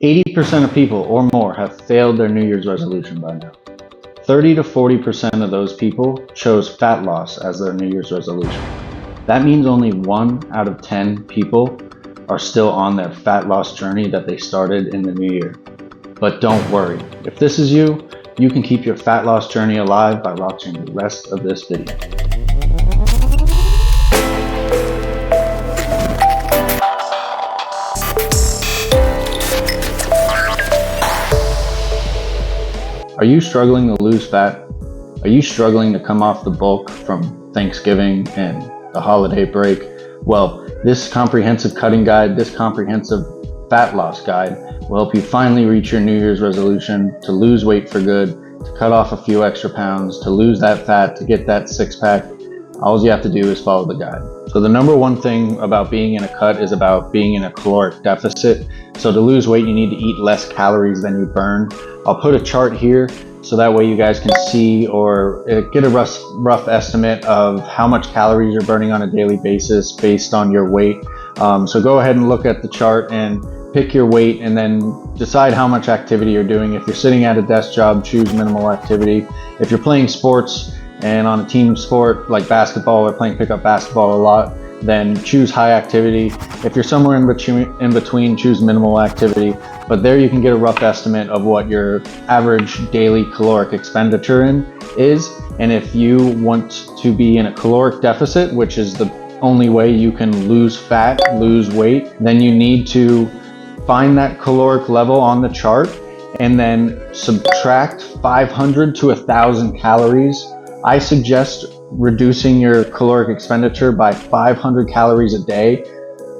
80% of people or more have failed their New Year's resolution by now. 30 to 40% of those people chose fat loss as their New Year's resolution. That means only 1 out of 10 people are still on their fat loss journey that they started in the new year. But don't worry, if this is you, you can keep your fat loss journey alive by watching the rest of this video. Are you struggling to lose fat? Are you struggling to come off the bulk from Thanksgiving and the holiday break? Well, this comprehensive cutting guide, this comprehensive fat loss guide will help you finally reach your New Year's resolution to lose weight for good, to cut off a few extra pounds, to lose that fat, to get that six-pack. All you have to do is follow the guide. So the number one thing about being in a cut is about being in a caloric deficit. So to lose weight, you need to eat less calories than you burn. I'll put a chart here so that way you guys can see or get a rough estimate of how much calories you're burning on a daily basis based on your weight. So go ahead and look at the chart and pick your weight and then decide how much activity you're doing. If you're sitting at a desk job, choose minimal activity. If you're playing sports and on a team sport like basketball or playing pickup basketball a lot, then choose high activity. If you're somewhere in between, choose minimal activity. But there you can get a rough estimate of what your average daily caloric expenditure is. And if you want to be in a caloric deficit, which is the only way you can lose fat, lose weight, then you need to find that caloric level on the chart and then subtract 500 to 1,000 calories. I suggest reducing your caloric expenditure by 500 calories a day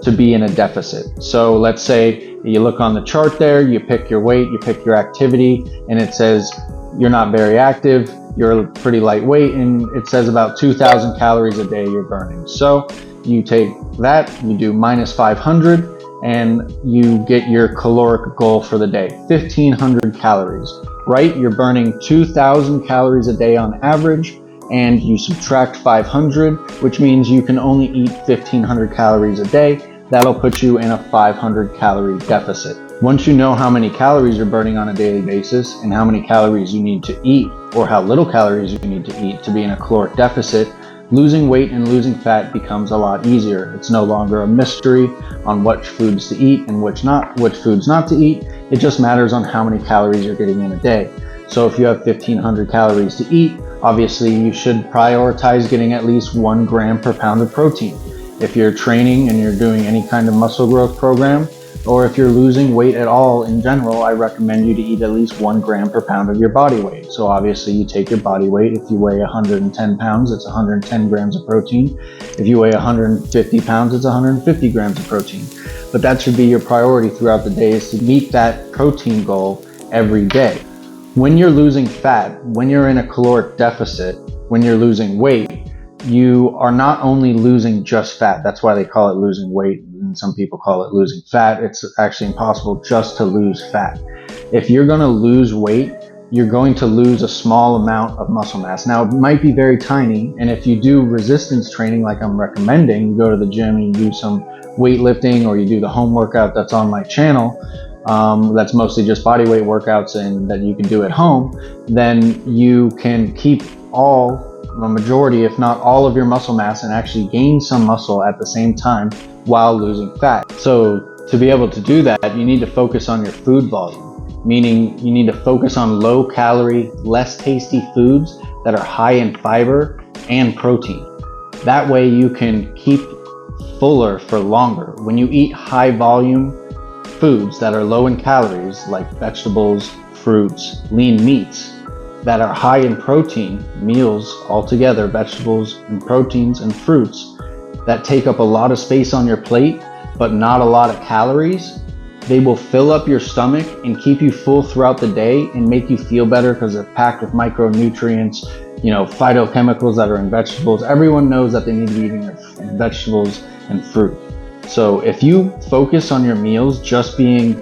to be in a deficit. So let's say you look on the chart there, you pick your weight, you pick your activity, and it says you're not very active, you're pretty lightweight, and it says about 2,000 calories a day you're burning. So you take that, you do minus 500, and you get your caloric goal for the day, 1,500 calories, right? You're burning 2,000 calories a day on average, and you subtract 500, which means you can only eat 1,500 calories a day. That'll put you in a 500 calorie deficit. Once you know how many calories you're burning on a daily basis and how many calories you need to eat or how little calories you need to eat to be in a caloric deficit, losing weight and losing fat becomes a lot easier. It's no longer a mystery on which foods to eat and which foods not to eat. It just matters on how many calories you're getting in a day. So if you have 1,500 calories to eat, obviously you should prioritize getting at least 1 gram per pound of protein. If you're training and you're doing any kind of muscle growth program, or if you're losing weight at all in general, I recommend you to eat at least 1 gram per pound of your body weight. So obviously you take your body weight. If you weigh 110 pounds, it's 110 grams of protein. If you weigh 150 pounds, it's 150 grams of protein. But that should be your priority throughout the day, is to meet that protein goal every day. When you're losing fat, when you're in a caloric deficit, when you're losing weight, you are not only losing just fat. That's why they call it losing weight, and some people call it losing fat. It's actually impossible just to lose fat. If you're going to lose weight, you're going to lose a small amount of muscle mass. Now, it might be very tiny, and if you do resistance training like I'm recommending, you go to the gym and you do some weightlifting, or you do the home workout that's on my channel, that's mostly just body weight workouts and that you can do at home, then you can keep a majority, if not all, of your muscle mass and actually gain some muscle at the same time while losing fat. So to be able to do that, you need to focus on your food volume, meaning you need to focus on low calorie, less tasty foods that are high in fiber and protein. That way you can keep fuller for longer. When you eat high volume foods that are low in calories, like vegetables, fruits, lean meats, that are high in protein, meals altogether, vegetables and proteins and fruits that take up a lot of space on your plate but not a lot of calories, they will fill up your stomach and keep you full throughout the day and make you feel better because they're packed with micronutrients, phytochemicals that are in vegetables. Everyone knows that they need to be eating their vegetables and fruit. So if you focus on your meals just being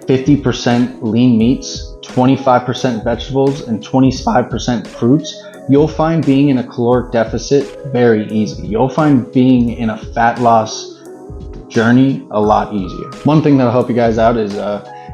50% lean meats, 25% vegetables, and 25% fruits, you'll find being in a caloric deficit very easy. You'll find being in a fat loss journey a lot easier. One thing that'll help you guys out is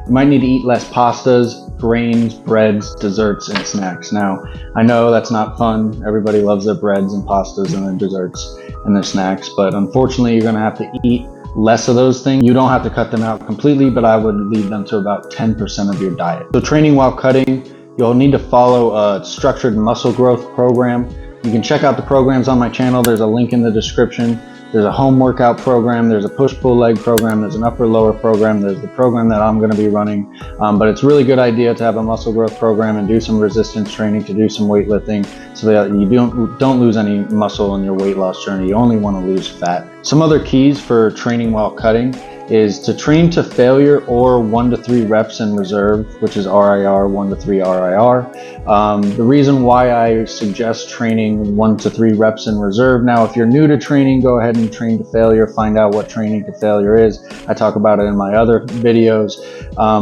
You might need to eat less pastas, grains, breads, desserts, and snacks. Now, I know that's not fun. Everybody loves their breads and pastas and their desserts and their snacks, but unfortunately you're gonna have to eat less of those things. You don't have to cut them out completely, but I would leave them to about 10% of your diet. So training while cutting, you'll need to follow a structured muscle growth program. You can check out the programs on my channel. There's a link in the description. There's a home workout program, there's a push-pull leg program, there's an upper-lower program, there's the program that I'm going to be running. But it's a really good idea to have a muscle growth program and do some resistance training, to do some weightlifting, so that you don't lose any muscle in your weight loss journey. You only want to lose fat. Some other keys for training while cutting is to train to failure or 1 to 3 reps in reserve, which is RIR, 1 to 3 RIR. The reason why I suggest training 1 to 3 reps in reserve. Now, if you're new to training, go ahead and train to failure. Find out what training to failure is. I talk about it in my other videos.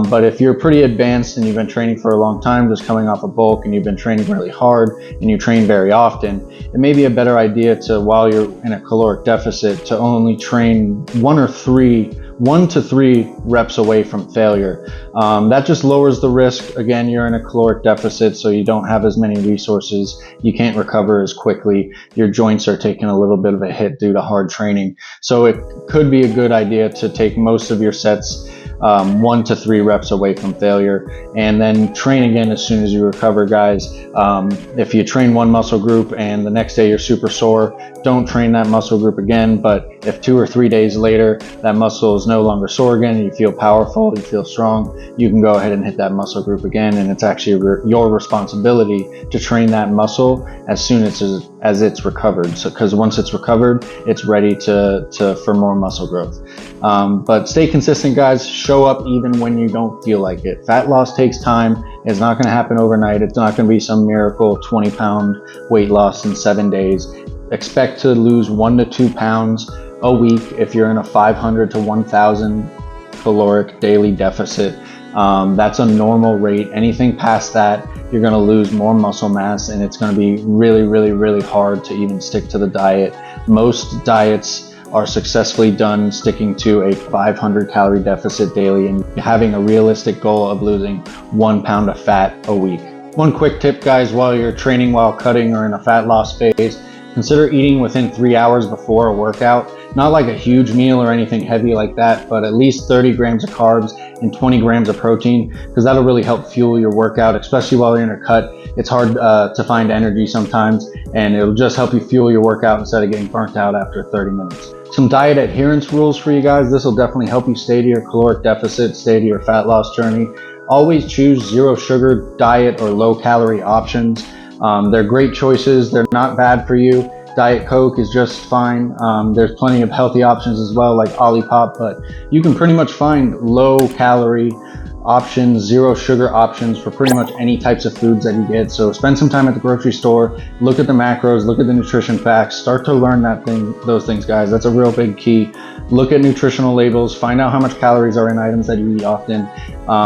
But if you're pretty advanced and you've been training for a long time, just coming off a bulk, and you've been training really hard and you train very often, it may be a better idea to, while you're in a caloric deficit, to only train 1 to 3 reps away from failure. That just lowers the risk. Again, you're in a caloric deficit, so you don't have as many resources. You can't recover as quickly. Your joints are taking a little bit of a hit due to hard training. So it could be a good idea to take most of your sets 1 to 3 reps away from failure, and then train again as soon as you recover, guys. If you train one muscle group and the next day you're super sore, don't train that muscle group again. But if 2 or 3 days later that muscle is no longer sore again and you feel powerful, you feel strong, you can go ahead and hit that muscle group again, and it's actually your responsibility to train that muscle as soon as it's recovered. So, because once it's recovered, it's ready for more muscle growth. But stay consistent, guys. Show up even when you don't feel like it. Fat loss takes time. It's not going to happen overnight. It's not going to be some miracle 20-pound weight loss in 7 days. Expect to lose 1 to 2 pounds a week if you're in a 500 to 1,000 caloric daily deficit. That's a normal rate. Anything past that, you're going to lose more muscle mass, and it's going to be really, really, really hard to even stick to the diet. Most diets are successfully done sticking to a 500 calorie deficit daily and having a realistic goal of losing 1 pound of fat a week. One quick tip, guys, while you're training while cutting or in a fat loss phase, consider eating within 3 hours before a workout. Not like a huge meal or anything heavy like that, but at least 30 grams of carbs and 20 grams of protein, because that'll really help fuel your workout, especially while you're in a cut. It's hard to find energy sometimes, and it'll just help you fuel your workout instead of getting burnt out after 30 minutes. Some diet adherence rules for you guys. This will definitely help you stay to your caloric deficit, stay to your fat loss journey. Always choose zero sugar diet or low calorie options. They're great choices. They're not bad for you. Diet Coke is just fine. There's plenty of healthy options as well, like Olipop, but you can pretty much find low calorie options, zero sugar options for pretty much any types of foods that you get. So spend some time at the grocery store, look at the macros, look at the nutrition facts, start to learn those things, guys. That's a real big key. Look at nutritional labels, find out how much calories are in items that you eat often.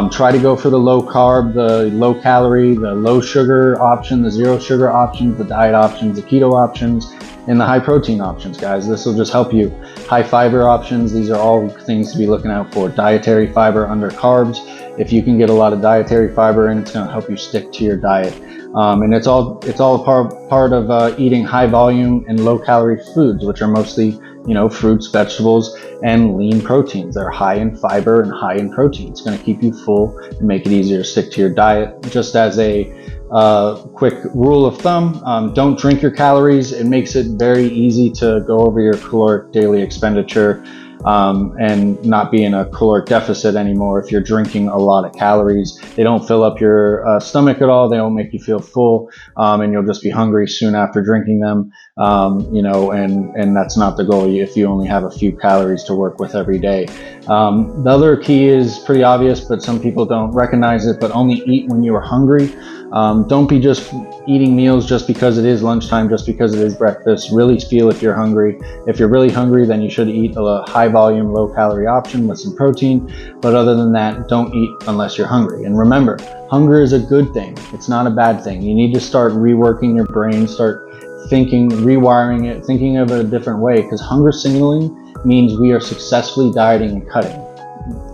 Try to go for the low carb, the low calorie, the low sugar option, the zero sugar options, the diet options, the keto options, and the high protein options, guys. This will just help you. High fiber options, these are all things to be looking out for. Dietary fiber under carbs. If you can get a lot of dietary fiber in, it's going to help you stick to your diet. And it's all a part of eating high volume and low calorie foods, which are mostly, fruits, vegetables, and lean proteins. They're high in fiber and high in protein. It's going to keep you full and make it easier to stick to your diet. Just as a quick rule of thumb, don't drink your calories. It makes it very easy to go over your caloric daily expenditure and not be in a caloric deficit anymore. If you're drinking a lot of calories, they don't fill up your stomach at all. They don't make you feel full, and you'll just be hungry soon after drinking them. And that's not the goal if you only have a few calories to work with every day. The other key is pretty obvious, but some people don't recognize it, but only eat when you are hungry. Don't be just eating meals just because it is lunchtime, just because it is breakfast. Really feel if you're hungry. If you're really hungry, then you should eat a high volume, low calorie option with some protein. But other than that, don't eat unless you're hungry. And remember, hunger is a good thing. It's not a bad thing. You need to start reworking your brain, start thinking, rewiring it, thinking of it a different way, because hunger signaling means we are successfully dieting and cutting.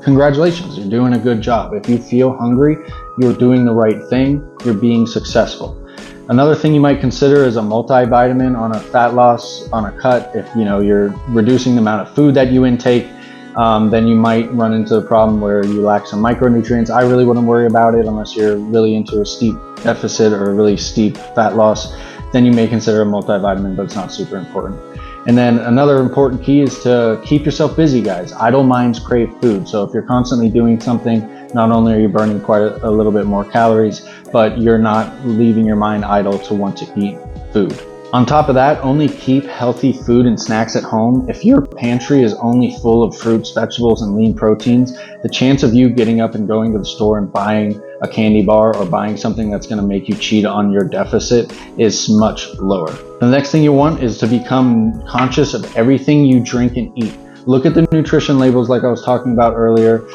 congratulations, you're doing a good job. If you feel hungry, you're doing the right thing, you're being successful. Another thing you might consider is a multivitamin on a fat loss, on a cut. If you're reducing the amount of food that you intake, then you might run into the problem where you lack some micronutrients. I really wouldn't worry about it unless you're really into a steep deficit or a really steep fat loss. Then you may consider a multivitamin, but it's not super important. And then another important key is to keep yourself busy, guys. Idle minds crave food. So if you're constantly doing something, not only are you burning quite a little bit more calories, but you're not leaving your mind idle to want to eat food. On top of that, only keep healthy food and snacks at home. If your pantry is only full of fruits, vegetables, and lean proteins, the chance of you getting up and going to the store and buying a candy bar or buying something that's going to make you cheat on your deficit is much lower. The next thing you want is to become conscious of everything you drink and eat. Look at the nutrition labels like I was talking about earlier.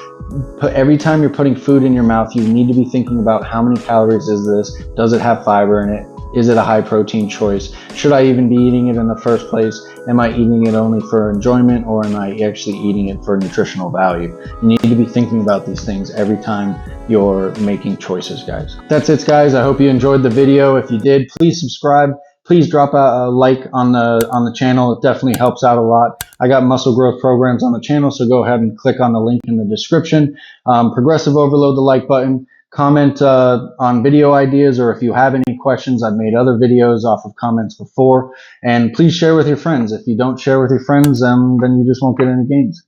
Every time you're putting food in your mouth, you need to be thinking about how many calories is this? Does it have fiber in it? Is it a high protein choice? Should I even be eating it in the first place? Am I eating it only for enjoyment, or am I actually eating it for nutritional value? You need to be thinking about these things every time you're making choices, guys. That's it, guys. I hope you enjoyed the video. If you did, please subscribe. Please drop a like on the channel. It definitely helps out a lot. I got muscle growth programs on the channel, so go ahead and click on the link in the description. Progressive Overload, the like button. Comment on video ideas, or if you have any questions. I've made other videos off of comments before. And please share with your friends. If you don't share with your friends, then you just won't get any gains.